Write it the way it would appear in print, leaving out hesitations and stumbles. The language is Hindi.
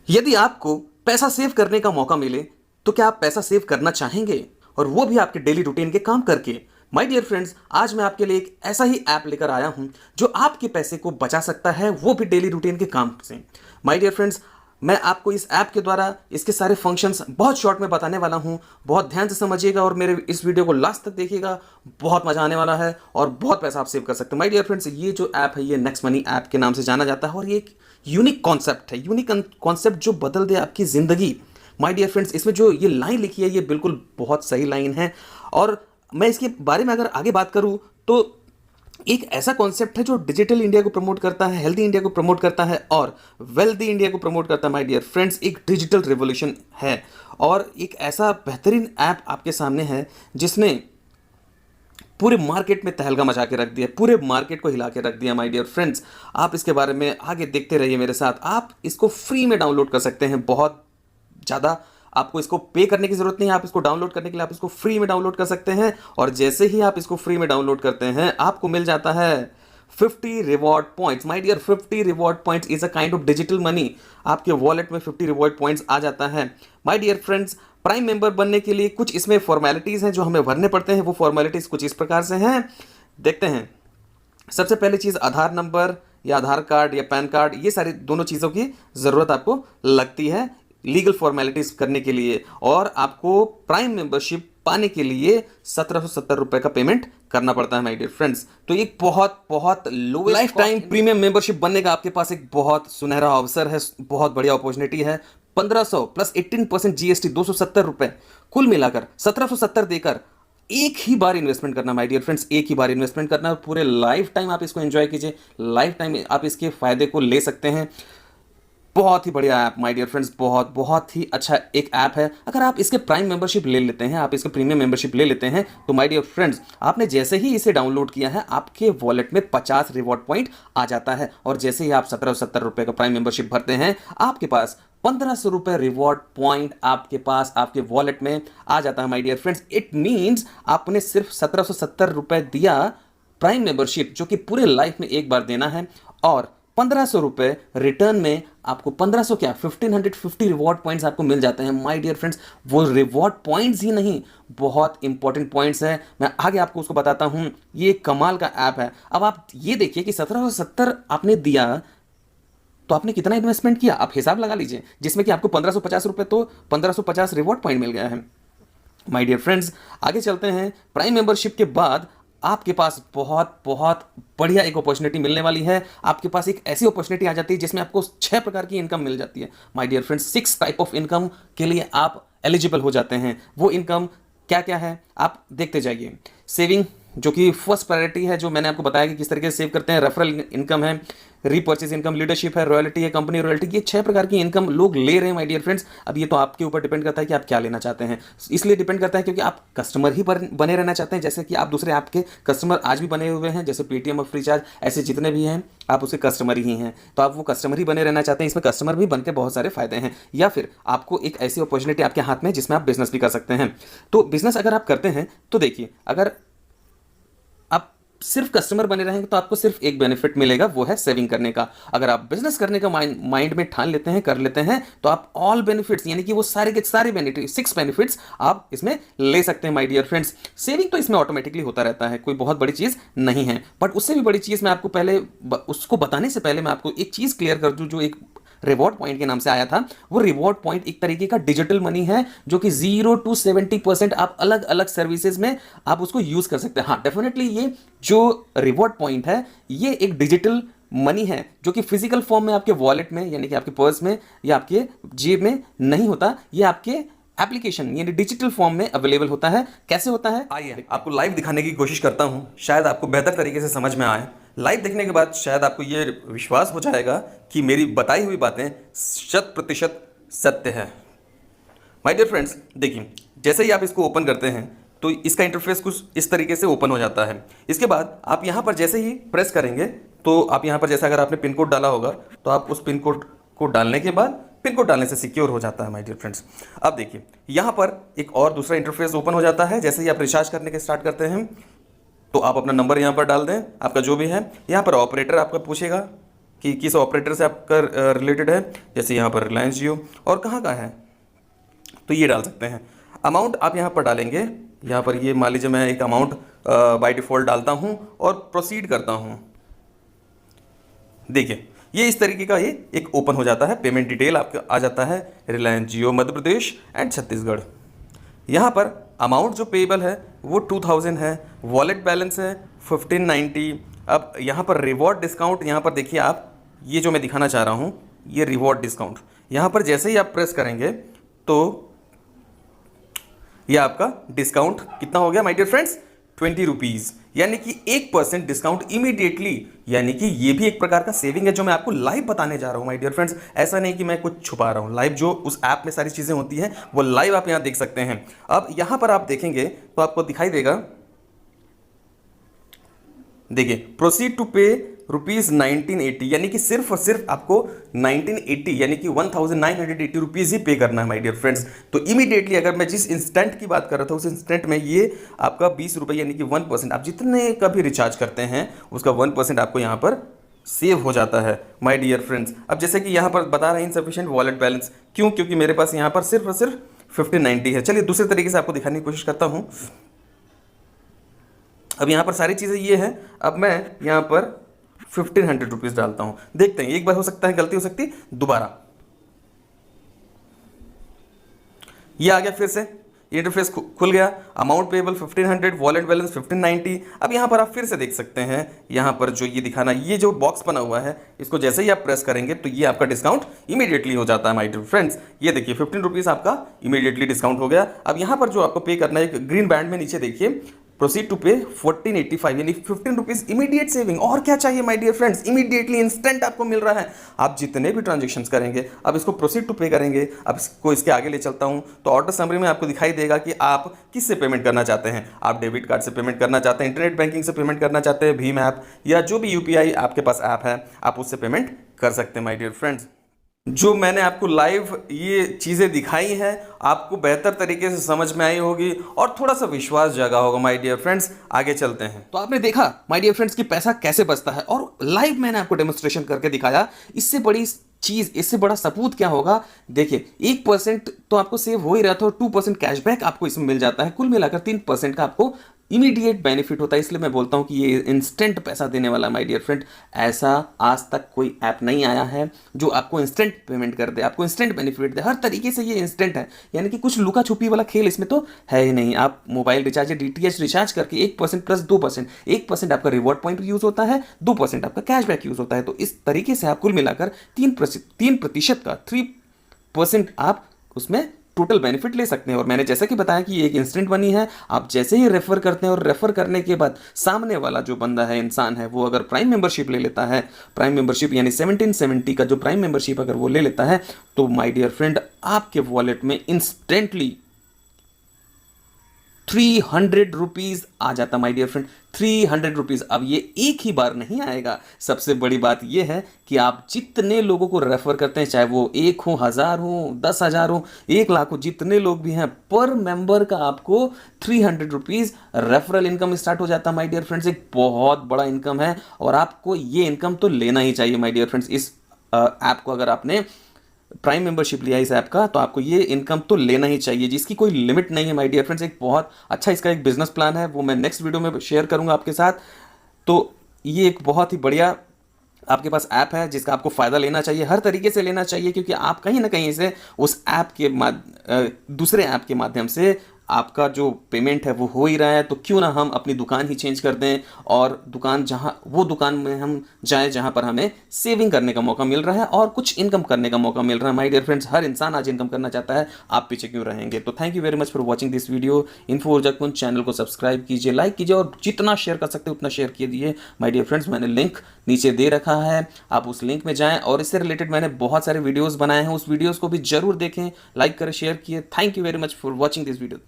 यदि आपको पैसा सेव करने का मौका मिले तो क्या आप पैसा सेव करना चाहेंगे, और वो भी आपके डेली रूटीन के काम करके? माय डियर फ्रेंड्स, आज मैं आपके लिए एक ऐसा ही ऐप लेकर आया हूं जो आपके पैसे को बचा सकता है, वो भी डेली रूटीन के काम से। माय डियर फ्रेंड्स, मैं आपको इस ऐप के द्वारा इसके सारे फंक्शंस बहुत शॉर्ट में बताने वाला हूं। बहुत ध्यान से समझिएगा और मेरे इस वीडियो को लास्ट तक देखिएगा। बहुत मजा आने वाला है और बहुत पैसा आप सेव कर सकते हैं। माय डियर फ्रेंड्स, ये जो ऐप है ये नेक्स्ट मनी ऐप के नाम से जाना जाता है और ये एक यूनिक कॉन्सेप्ट है, यूनिक कॉन्सेप्ट जो बदल दे आपकी ज़िंदगी। माय डियर फ्रेंड्स, इसमें जो ये लाइन लिखी है ये बिल्कुल बहुत सही लाइन है। और मैं इसके बारे में अगर आगे बात करूं तो एक ऐसा कॉन्सेप्ट है जो डिजिटल इंडिया को प्रमोट करता है, हेल्दी इंडिया को प्रमोट करता है और वेल्दी इंडिया को प्रमोट करता है। माय डियर फ्रेंड्स, एक डिजिटल रिवॉल्यूशन है और एक ऐसा बेहतरीन ऐप आपके सामने है जिसने पूरे मार्केट में तहलका मचा के रख दिया, पूरे मार्केट को हिला के रख दिया। माय डियर फ्रेंड्स, आप इसके बारे में आगे देखते रहिए मेरे साथ। आप इसको फ्री में डाउनलोड कर सकते हैं। बहुत ज़्यादा आपको इसको पे करने की ज़रूरत नहीं है। आप इसको डाउनलोड करने के लिए आप इसको फ्री में डाउनलोड कर सकते हैं और जैसे ही आप इसको फ्री में डाउनलोड करते हैं आपको मिल जाता है 50 reward points. My dear, 50 reward points is a kind of digital money. आपके वॉलेट में 50 रिवॉर्ड पॉइंट्स आ जाता है। My dear friends, prime member बनने के लिए कुछ इसमें फॉर्मेलिटीज़ हैं जो हमें भरने पड़ते हैं। वो फॉर्मेलिटीज़ कुछ इस प्रकार से हैं, देखते हैं। सबसे पहली चीज़ आधार नंबर या आधार कार्ड या पैन कार्ड, ये सारी दोनों चीज़ों की ज़रूरत आपको लगती है लीगल फॉर्मेलिटीज़ करने के लिए। और आपको प्राइम मेंबरशिप पाने के लिए 1770 रुपये का पेमेंट करना पड़ता है। माय डियर फ्रेंड्स, तो एक बहुत बहुत लो लाइफ टाइम प्रीमियम मेंबरशिप बनने का आपके पास एक बहुत सुनहरा अवसर है, बहुत बढ़िया अपॉर्चुनिटी है। 1500 प्लस 18% जीएसटी 270 रुपये, कुल मिलाकर 1770 देकर एक ही बार इन्वेस्टमेंट करना। माय डियर फ्रेंड्स, एक ही बार इन्वेस्टमेंट करना, पूरे लाइफ टाइम आप इसको एंजॉय कीजिए, लाइफ टाइम आप इसके फायदे को ले सकते हैं। बहुत ही बढ़िया ऐप माय डियर फ्रेंड्स, बहुत बहुत ही अच्छा एक ऐप है। अगर आप इसके प्राइम मेंबरशिप ले लेते हैं, आप इसके प्रीमियम मेंबरशिप ले लेते हैं, तो माय डियर फ्रेंड्स, आपने जैसे ही इसे डाउनलोड किया है आपके वॉलेट में 50 रिवॉर्ड पॉइंट आ जाता है। और जैसे ही आप 1770 रुपये का प्राइम मेंबरशिप भरते हैं आपके पास 1500 रुपये रिवॉर्ड पॉइंट आपके पास आपके वॉलेट में आ जाता है। My dear friends, it means आपने सिर्फ 1770 रुपये दिया प्राइम मेंबरशिप, जो कि पूरे लाइफ में एक बार देना है, और 1500 रुपये रिटर्न में आपको 1500 क्या 1550 रिवॉर्ड पॉइंट्स आपको मिल जाते हैं। माय डियर फ्रेंड्स, वो रिवॉर्ड पॉइंट्स ही नहीं, बहुत इंपॉर्टेंट पॉइंट्स हैं, मैं आगे आपको उसको बताता हूं। ये कमाल का ऐप है। अब आप ये देखिए कि 1770 आपने दिया तो आपने कितना इन्वेस्टमेंट किया, आप हिसाब लगा लीजिए, जिसमें कि आपको 1550 रुपये, तो 1550 रिवॉर्ड पॉइंट मिल गया है। माय डियर फ्रेंड्स, आगे चलते हैं। प्राइम मेंबरशिप के बाद आपके पास बहुत बहुत बढ़िया एक अपॉर्चुनिटी मिलने वाली है। आपके पास एक ऐसी अपॉर्चुनिटी आ जाती है जिसमें आपको 6 प्रकार की इनकम मिल जाती है। My dear friends, 6 type of income के लिए आप एलिजिबल हो जाते हैं। वो इनकम क्या क्या है आप देखते जाइए। सेविंग, जो कि फर्स्ट प्रायोरिटी है, जो मैंने आपको बताया कि किस तरीके से सेव करते हैं। रेफरल इनकम है, रीपर्चेज इनकम, लीडरशिप है, रॉयल्टी है, कंपनी रॉयल्टी, ये 6 प्रकार की इनकम लोग ले रहे हैं। माय डियर फ्रेंड्स, अब ये तो आपके ऊपर डिपेंड करता है कि आप क्या लेना चाहते हैं। इसलिए डिपेंड करता है क्योंकि आप कस्टमर ही बने रहना चाहते हैं, जैसे कि आप दूसरे ऐप के कस्टमर आज भी बने हुए हैं, जैसे पेटीएम और फ्रीचार्ज, ऐसे जितने भी हैं आप उसके कस्टमर ही हैं। तो आप वो कस्टमर ही बने रहना चाहते हैं, इसमें कस्टमर भी बनकर बहुत सारे फायदे हैं। या फिर आपको एक ऐसी अपॉर्चुनिटी आपके हाथ में है जिसमें आप बिजनेस भी कर सकते हैं। तो बिजनेस अगर आप करते हैं तो देखिए, अगर आप सिर्फ कस्टमर बने रहेंगे तो आपको सिर्फ एक बेनिफिट मिलेगा, वो है सेविंग करने का। अगर आप बिजनेस करने का माइंड में ठान लेते हैं, कर लेते हैं, तो आप ऑल बेनिफिट्स, यानी कि वो सारे के सारे बेनिफिट 6 बेनिफिट्स आप इसमें ले सकते हैं। माय डियर फ्रेंड्स, सेविंग तो इसमें ऑटोमेटिकली होता रहता है, कोई बहुत बड़ी चीज़ नहीं है। बट उससे भी बड़ी चीज़ मैं आपको पहले उसको बताने से पहले मैं आपको एक चीज़ क्लियर कर दूं, जो एक रिवॉर्ड पॉइंट के नाम से आया था। वो रिवॉर्ड पॉइंट एक तरीके का डिजिटल मनी है, जो कि 0 to 70% आप अलग अलग सर्विसेज में आप उसको यूज कर सकते हैं। हाँ, डेफिनेटली ये जो रिवॉर्ड पॉइंट है ये एक डिजिटल मनी है, जो कि फिजिकल फॉर्म में आपके वॉलेट में, यानी कि आपके पर्स में या आपके जेब में नहीं होता। ये आपके एप्लीकेशन यानी डिजिटल फॉर्म में अवेलेबल होता है। कैसे होता है, आइए आपको लाइव दिखाने की कोशिश करता हूं, शायद आपको बेहतर तरीके से समझ में आए। लाइव देखने के बाद शायद आपको ये विश्वास हो जाएगा कि मेरी बताई हुई बातें 100% सत्य है। माय डियर फ्रेंड्स, देखिए, जैसे ही आप इसको ओपन करते हैं तो इसका इंटरफेस कुछ इस तरीके से ओपन हो जाता है। इसके बाद आप यहाँ पर जैसे ही प्रेस करेंगे तो आप यहाँ पर, जैसे अगर आपने पिन कोड डाला होगा तो आप उस पिन कोड को डालने के बाद पिन कोड डालने से सिक्योर हो जाता है। माय डियर फ्रेंड्स, अब देखिए यहाँ पर एक और दूसरा इंटरफेस ओपन हो जाता है। जैसे ही आप रिचार्ज करने के स्टार्ट करते हैं तो आप अपना नंबर यहाँ पर डाल दें, आपका जो भी है। यहाँ पर ऑपरेटर आपका पूछेगा कि किस ऑपरेटर से आपका रिलेटेड है, जैसे यहाँ पर रिलायंस जियो, और कहाँ का है, तो ये डाल सकते हैं। अमाउंट आप यहाँ पर डालेंगे, यहाँ पर ये मान लीजिए मैं एक अमाउंट बाय डिफ़ॉल्ट डालता हूँ और प्रोसीड करता हूँ। देखिए ये इस तरीके का ये एक ओपन हो जाता है, पेमेंट डिटेल आपका आ जाता है, रिलायंस जियो मध्य प्रदेश एंड छत्तीसगढ़। यहाँ पर अमाउंट जो पेबल है वो 2000 है, वॉलेट बैलेंस है 1590। अब यहाँ पर रिवॉर्ड डिस्काउंट, यहाँ पर देखिए आप, ये जो मैं दिखाना चाह रहा हूँ ये रिवॉर्ड डिस्काउंट, यहाँ पर जैसे ही आप प्रेस करेंगे तो ये आपका डिस्काउंट कितना हो गया माय डियर फ्रेंड्स, 20 रुपीज़, यानी कि 1% डिस्काउंट इमीडिएटली। यानी कि ये भी एक प्रकार का सेविंग है जो मैं आपको लाइव बताने जा रहा हूँ माय डियर फ्रेंड्स। ऐसा नहीं कि मैं कुछ छुपा रहा हूँ, लाइव जो उस ऐप में सारी चीज़ें होती हैं वो लाइव आप यहाँ देख सकते हैं। अब यहाँ पर आप देखेंगे तो आपको दिखाई देगा, देखिए प्रोसीड टू पे ₹1980, यानी कि सिर्फ और सिर्फ आपको 1980 यानी कि 1980 रुपीज़ ही पे करना है माय डियर फ्रेंड्स। तो इमीडिएटली अगर मैं जिस इंस्टेंट की बात कर रहा था उस इंस्टेंट में ये आपका 20 रुपये यानी कि 1%, आप जितने का भी रिचार्ज करते हैं उसका 1% आपको यहाँ पर सेव हो जाता है माय डियर फ्रेंड्स। अब जैसे कि यहाँ पर बता रहे हैं इनसफिशिएंट वॉलेट बैलेंस, क्यों, क्योंकि मेरे पास यहाँ पर सिर्फ और सिर्फ 1590 है। चलिए दूसरे तरीके से आपको दिखाने की कोशिश करता हूँ। अब यहाँ पर सारी चीज़ें ये हैं, अब मैं यहाँ पर 1500 रुपीज़ डालता हूँ, देखते हैं एक बार हो सकता है गलती हो सकती है, दोबारा ये आ गया, फिर से इंटरफेस खुल गया, अमाउंट पेबल 1500, वॉलेट बैलेंस 1590। अब यहाँ पर आप फिर से देख सकते हैं, यहाँ पर जो ये दिखाना, ये जो बॉक्स बना हुआ है इसको जैसे ही आप प्रेस करेंगे तो ये आपका डिस्काउंट इमीडिएटली हो जाता है माय डियर फ्रेंड्स। ये देखिए 15 रुपीज़ आपका इमीडिएटली डिस्काउंट हो गया। अब यहाँ पर जो आपको पे करना है, एक ग्रीन बैंड में नीचे देखिए, प्रोसीड टू पे 1485 यानी 15 रुपीज़ इमीडिएट सेविंग। और क्या चाहिए my dear friends, immediately instant आपको मिल रहा है। आप जितने भी ट्रांजेक्शन्स करेंगे, अब इसको प्रोसीड टू पे करेंगे। अब इसको इसके आगे ले चलता हूं तो ऑर्डर समरी में आपको दिखाई देगा कि आप किससे पेमेंट करना चाहते हैं। आप डेबिट कार्ड से पेमेंट करना चाहते हैं, इंटरनेट बैंकिंग से पेमेंट करना चाहते हैं, भीम ऐप या जो भी यूपीआई आपके पास ऐप है आप उससे पेमेंट कर सकते हैं माय डियर फ्रेंड्स। जो मैंने आपको लाइव ये चीज़ें दिखाई हैं आपको बेहतर तरीके से समझ में आई होगी और थोड़ा सा विश्वास जगा होगा माय डियर फ्रेंड्स। आगे चलते हैं। तो आपने देखा माय डियर फ्रेंड्स कि पैसा कैसे बचता है और लाइव मैंने आपको डेमोन्स्ट्रेशन करके दिखाया। इससे बड़ी चीज़, इससे बड़ा सबूत क्या होगा, देखिए 1% तो आपको सेव हो ही रहा था और 2% कैशबैक आपको इसमें मिल जाता है। कुल मिलाकर 3% का आपको इमीडिएट बेनिफिट होता है। इसलिए मैं बोलता हूं कि ये इंस्टेंट पैसा देने वाला माय डियर फ्रेंड, ऐसा आज तक कोई ऐप नहीं आया है जो आपको इंस्टेंट पेमेंट कर दे, आपको इंस्टेंट बेनिफिट दे। हर तरीके से ये इंस्टेंट है, यानी कि कुछ लुका छुपी वाला खेल इसमें तो है ही नहीं। आप मोबाइल रिचार्ज या डीटीएच रिचार्ज करके 1% प्लस 2%, 1% आपका रिवॉर्ड पॉइंट यूज होता है, 2% आपका कैशबैक यूज होता है। तो इस तरीके से आप कुल मिलाकर 3% का 3% आप उसमें टोटल बेनिफिट ले सकते हैं। और मैंने जैसा कि बताया कि ये एक इंस्टेंट मनी है, आप जैसे ही रेफर करते हैं और रेफर करने के बाद सामने वाला जो बंदा है, इंसान है, वो अगर प्राइम मेंबरशिप ले लेता है, प्राइम मेंबरशिप यानी 1770 का जो प्राइम मेंबरशिप अगर वो ले लेता है तो माय डियर फ्रेंड आपके वॉलेट में इंस्टेंटली 300 रुपीज़ आ जाता माय डियर फ्रेंड, 300 रुपीज़। अब ये एक ही बार नहीं आएगा। सबसे बड़ी बात ये है कि आप जितने लोगों को रेफर करते हैं, चाहे वो 1 हो, 1000 हो, 10,000 हो, 1,00,000 हो, जितने लोग भी हैं, पर मेंबर का आपको 300 रुपीज़ रेफरल इनकम स्टार्ट हो जाता है माय डियर फ्रेंड्स। एक बहुत बड़ा इनकम है और आपको ये इनकम तो लेना ही चाहिए माय डियर फ्रेंड्स। इस ऐप को अगर आपने प्राइम मेंबरशिप लिया इस ऐप का तो आपको ये इनकम तो लेना ही चाहिए, जिसकी कोई लिमिट नहीं है माय डियर फ्रेंड्स। एक बहुत अच्छा इसका एक बिजनेस प्लान है, वो मैं नेक्स्ट वीडियो में शेयर करूंगा आपके साथ। तो ये एक बहुत ही बढ़िया आपके पास ऐप है जिसका आपको फ़ायदा लेना चाहिए, हर तरीके से लेना चाहिए, क्योंकि आप कहीं ना कहीं से उस ऐप के दूसरे ऐप के माध्यम से आपका जो पेमेंट है वो हो ही रहा है। तो क्यों ना हम अपनी दुकान ही चेंज कर दें और वो दुकान में हम जाएं जहां पर हमें सेविंग करने का मौका मिल रहा है और कुछ इनकम करने का मौका मिल रहा है। माय डियर फ्रेंड्स, हर इंसान आज इनकम करना चाहता है, आप पीछे क्यों रहेंगे। तो thank you very much for watching this video. Info ऊर्जा कुंज चैनल को सब्सक्राइब कीजिए, लाइक कीजिए और जितना शेयर कर सकते उतना शेयर कीजिए माय डियर फ्रेंड्स। मैंने लिंक नीचे दे रखा है, आप उस लिंक में जाएं और इससे रिलेटेड मैंने बहुत सारे वीडियोज़ बनाए हैं, उस वीडियोज़ को भी जरूर देखें, लाइक करें, शेयर किए। Thank you very much for watching this video.